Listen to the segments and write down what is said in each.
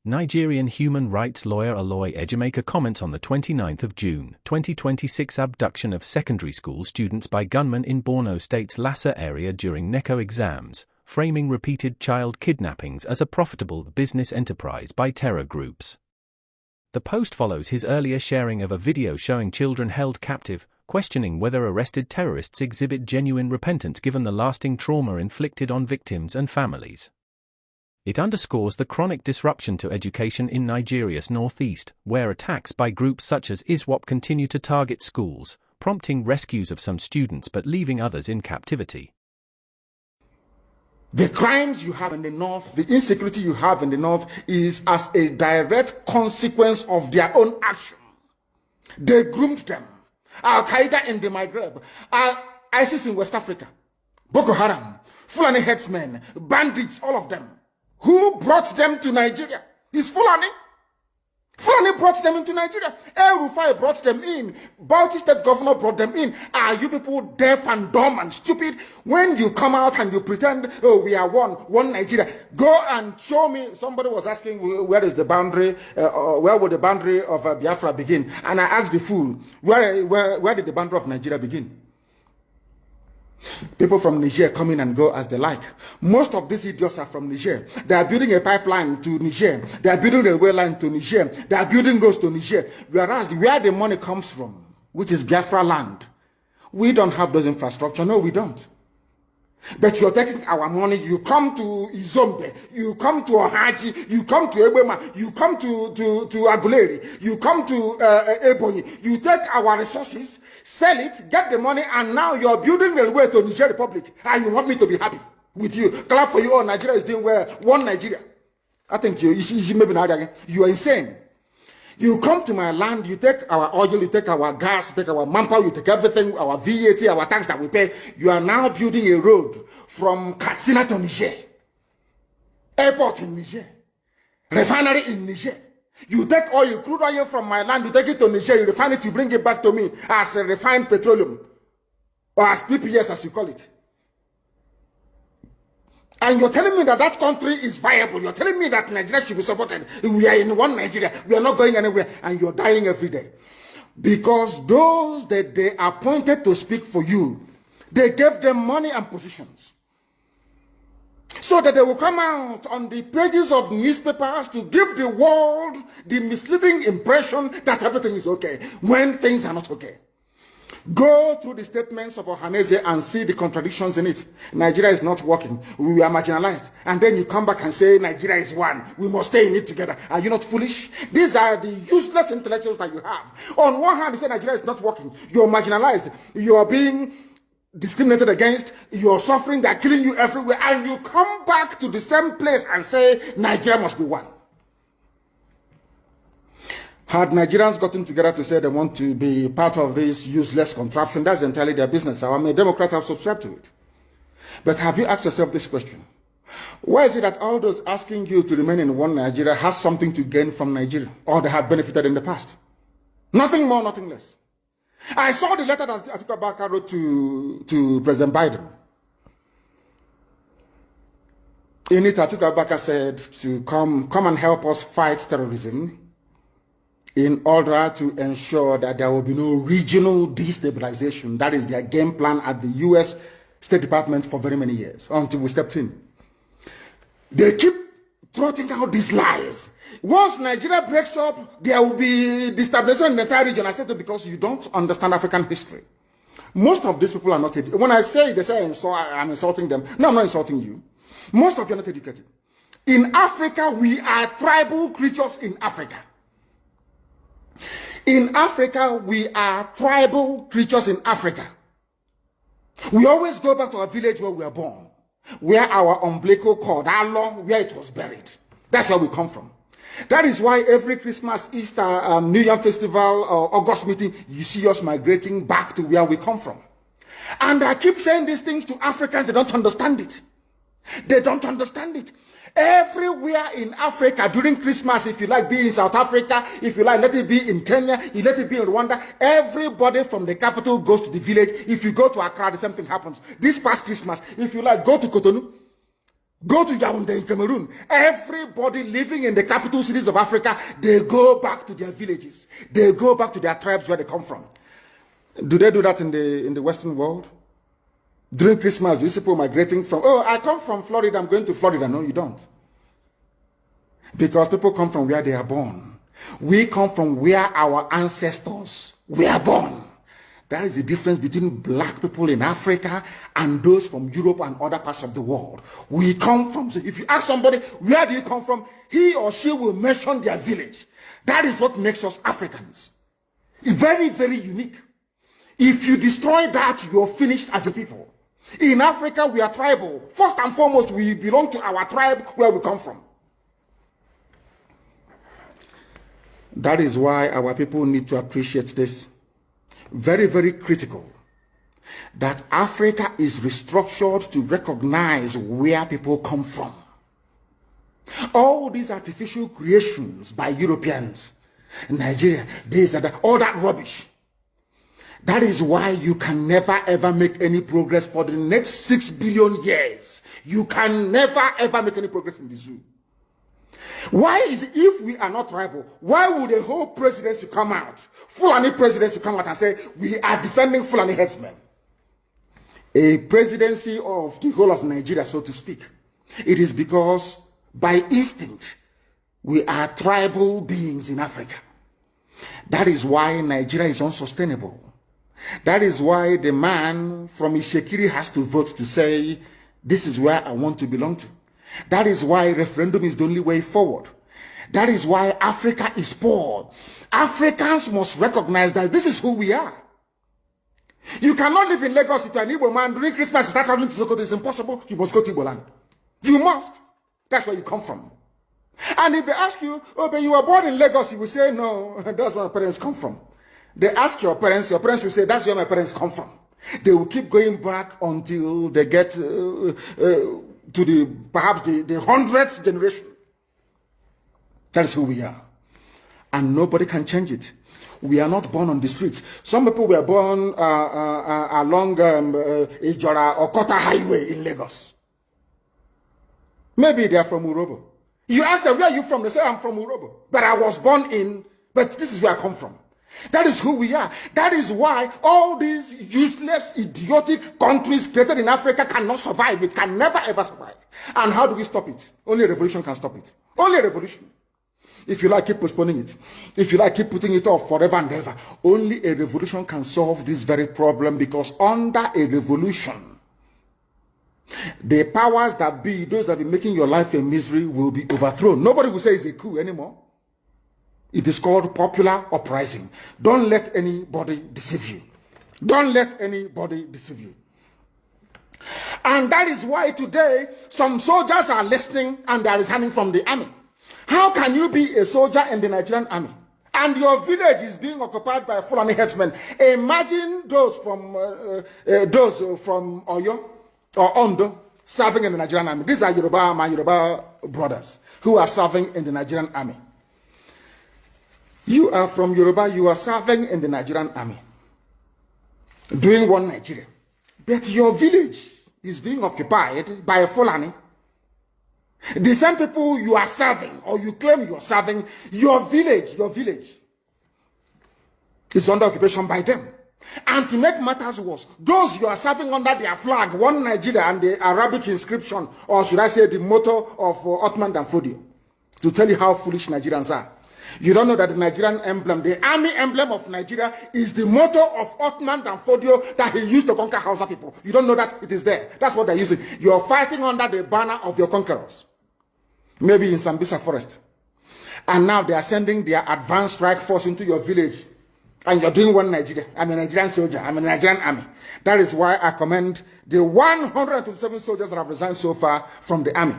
Nigerian human rights lawyer Aloy Ejimeka comments on the 29th of June 2026 abduction of secondary school students by gunmen in Borno State's Lassa area during NECO exams, framing repeated child kidnappings as a profitable business enterprise by terror groups. The post follows his earlier sharing of a video showing children held captive, questioning whether arrested terrorists exhibit genuine repentance given the lasting trauma inflicted on victims and families. It underscores the chronic disruption to education in Nigeria's northeast, where attacks by groups such as ISWAP continue to target schools, prompting rescues of some students but leaving others in captivity. The crimes you have in the north, the insecurity you have in the north is as a direct consequence of their own action. They groomed them. Al-Qaeda in the Maghreb, ISIS in West Africa, Boko Haram, Fulani headsmen, bandits, all of them. Who brought them to Nigeria? It's Fulani. Fulani brought them into Nigeria. El Rufai brought them in. Bauchi State Governor brought them in. Are you people deaf and dumb and stupid? When you come out and you pretend, oh, we are one Nigeria, go and show me. Somebody was asking, where is the boundary, where would the boundary of Biafra begin? And I asked the fool, where did the boundary of Nigeria begin? People from Niger come in and go as they like. Most of these idiots are from Niger. They are building a pipeline to Niger. They are building a railway line to Niger. They are building roads to Niger. Whereas where the money comes from, which is Biafra land, we don't have those infrastructure. No, we don't. But you're taking our money. You come to Izombe, you come to Ohaji, you come to Ebema, you come to Aguleri, you come to Ebonyi. You take our resources, sell it, get the money, and now you're building the way to Niger Republic. And you want me to be happy with you? Clap for you. Oh, Nigeria is doing well. One Nigeria. I think you are insane. You come to my land, you take our oil, you take our gas, you take our manpower, you take everything, our VAT, our tax that we pay. You are now building a road from Katsina to Niger, airport in Niger, refinery in Niger. You take oil, crude oil from my land, you take it to Niger, you refine it, you bring it back to me as a refined petroleum, or as PPS as you call it. And you're telling me that that country is viable. You're telling me that Nigeria should be supported. We are in one Nigeria. We are not going anywhere. And you're dying every day. Because those that they appointed to speak for you, they gave them money and positions. So that they will come out on the pages of newspapers to give the world the misleading impression that everything is okay, when things are not okay. Go through the statements of Ohaneze and see the contradictions in it. Nigeria is not working. We are marginalized. And then you come back and say Nigeria is one. We must stay in it together. Are you not foolish? These are the useless intellectuals that you have. On one hand, you say Nigeria is not working. You're marginalized. You are being discriminated against. You're suffering. They're killing you everywhere. And you come back to the same place and say Nigeria must be one. Had Nigerians gotten together to say they want to be part of this useless contraption, that's entirely their business. I'm a Democrat, I've subscribed to it. But have you asked yourself this question? Why is it that all those asking you to remain in one Nigeria has something to gain from Nigeria, or they have benefited in the past? Nothing more, nothing less. I saw the letter that Atiku Abubakar wrote to President Biden. In it, Atiku Abubakar said to come and help us fight terrorism, in order to ensure that there will be no regional destabilization. That is their game plan at the U.S. State Department for very many years, until we stepped in. They keep trotting out these lies. Once Nigeria breaks up, there will be destabilization in the entire region. I said it because you don't understand African history. Most of these people are not educated. When I say, they say I'm insulting them. No, I'm not insulting you. Most of you are not educated. In Africa, we are tribal creatures in Africa. In Africa, we are tribal creatures in Africa. We always go back to our village where we were born, where our umbilical cord, how long, where it was buried. That's where we come from. That is why every Christmas, Easter, New Year festival, or August meeting, you see us migrating back to where we come from. And I keep saying these things to Africans, they don't understand it. They don't understand it. Everywhere in Africa during Christmas, if you like, be in South Africa, if you like, let it be in Kenya, you let it be in Rwanda, everybody from the capital goes to the village. If you go to Accra, the same thing happens. This past Christmas, if you like, go to Cotonou. Go to Yaoundé in Cameroon. Everybody living in the capital cities of Africa, they go back to their villages. They go back to their tribes where they come from. Do they do that in the Western world? During Christmas, these people migrating from, oh, I come from Florida, I'm going to Florida. No, you don't. Because people come from where they are born. We come from where our ancestors were born. That is the difference between black people in Africa and those from Europe and other parts of the world. We come from, so if you ask somebody, where do you come from? He or she will mention their village. That is what makes us Africans. Very, very unique. If you destroy that, you're finished as a people. In Africa, we are tribal. First and foremost, we belong to our tribe where we come from. That is why our people need to appreciate this. Very, very critical that Africa is restructured to recognize where people come from. All these artificial creations by Europeans, Nigeria, this and that, all that rubbish. That is why you can never ever make any progress for the next 6 billion years. You can never ever make any progress in the zoo. Why is it, if we are not tribal, why would a whole presidency come out, Fulani presidency come out and say, we are defending Fulani headsmen? A presidency of the whole of Nigeria, so to speak. It is because, by instinct, we are tribal beings in Africa. That is why Nigeria is unsustainable. That is why the man from Ishekiri has to vote to say, this is where I want to belong to. That is why referendum is the only way forward. That is why Africa is poor. Africans must recognize that this is who we are. You cannot live in Lagos if you're an Igbo man during Christmas and start traveling to Sokoto. It's impossible. You must go to Igbo land. You must. That's where you come from. And if they ask you, oh, but you were born in Lagos, you will say, no, that's where my parents come from. They ask your parents will say, that's where my parents come from. They will keep going back until they get to perhaps the 100th generation. That is who we are. And nobody can change it. We are not born on the streets. Some people were born along Ijora or Kota Highway in Lagos. Maybe they are from Urobo. You ask them, where are you from? They say, I'm from Urobo. But I was born in, but this is where I come from. That is who we are. That is why all these useless, idiotic countries created in Africa cannot survive. It can never ever survive. And how do we stop it? Only a revolution can stop it. Only a revolution. If you like, keep postponing it. If you like, keep putting it off forever and ever. Only a revolution can solve this very problem, because under a revolution, the powers that be, those that be making your life a misery, will be overthrown. Nobody will say it's a coup anymore. It is called popular uprising. Don't let anybody deceive you. Don't let anybody deceive you. And that is why today some soldiers are listening and they are resigning from the army. How can you be a soldier in the Nigerian army and your village is being occupied by Fulani headsmen? Imagine those from Oyo or Ondo serving in the Nigerian army. These are my Yoruba brothers who are serving in the Nigerian army. You are from Yoruba, you are serving in the Nigerian army, doing one Nigeria. But your village is being occupied by a Fulani. The same people you are serving, or you claim you are serving, your village is under occupation by them. And to make matters worse, those you are serving under their flag, one Nigeria, and the Arabic inscription, or should I say the motto of Ottoman Danfodio, to tell you how foolish Nigerians are. You don't know that the Nigerian emblem, the army emblem of Nigeria, is the motto of Ottoman Danfodio that he used to conquer Hausa people. You don't know that it is there. That's what they're using. You're fighting under the banner of your conquerors. Maybe in Sambisa forest. And now they are sending their advanced strike force into your village. And you're doing one Nigeria. I'm a Nigerian soldier. I'm a Nigerian army. That is why I commend the 127 soldiers that have resigned so far from the army.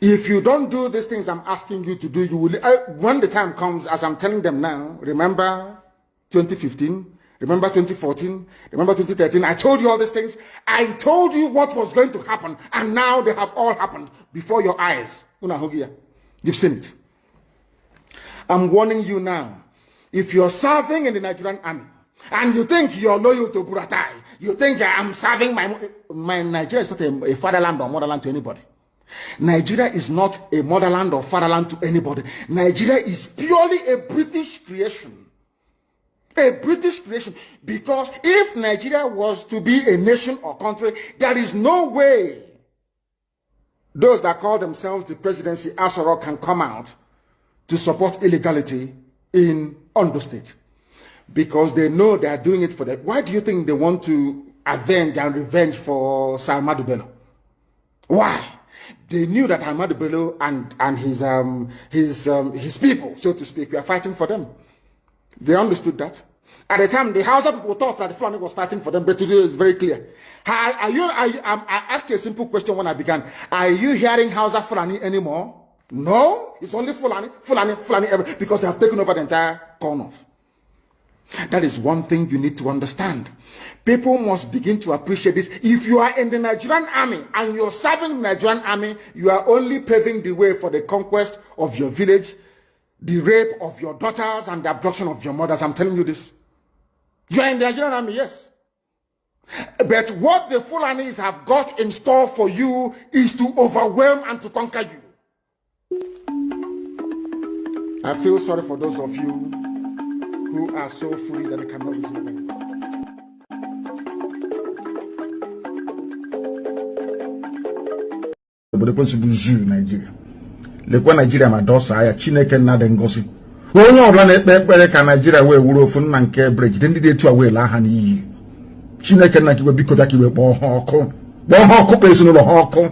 If you don't do these things I'm asking you to do, you will, when the time comes, as I'm telling them now, remember 2015, remember 2014, remember 2013, I told you all these things. I told you what was going to happen, and now they have all happened before your eyes. You've seen it. I'm warning you now. If you're serving in the Nigerian army, and you think you're loyal to Buratai, you think I'm serving my Nigeria is not a fatherland or motherland to anybody. Nigeria is not a motherland or fatherland to anybody. Nigeria is purely a British creation. A British creation. Because if Nigeria was to be a nation or country, there is no way those that call themselves the presidency Asoro can come out to support illegality in Ondo State. Because they know they are doing it for that. Why do you think they want to avenge and revenge for Sir Ahmadu Bello? Why? They knew that Ahmadu Bello and his people, so to speak, were fighting for them. They understood that. At the time, the Hausa people thought that the Fulani was fighting for them, but today it's very clear. I asked you a simple question when I began. Are you hearing Hausa Fulani anymore? No, it's only Fulani, because they have taken over the entire corner. That is one thing you need to understand. People must begin to appreciate this. If you are in the Nigerian army and you're serving the Nigerian army, you are only paving the way for the conquest of your village, the rape of your daughters, and the abduction of your mothers. I'm telling you this. You are in the Nigerian army, yes. But what the Fulanis have got in store for you is to overwhelm and to conquer you. I feel sorry for those of you who are so foolish that they cannot reason with anybody. Nigeria. Lekwa Nigeria madosa aya Chineke nnade ngosi. Onye ọbụla na-ekpe ekpere ka Nigeria wee wuru ofu nna nke bridge ndị dị etu a wee laa ha n'iyi. Chineke nna kiwe biko da kiwe kpọọ ha ọkụ. Kpọọ ha ọkụ pa ezinụlọ ha ọkụ.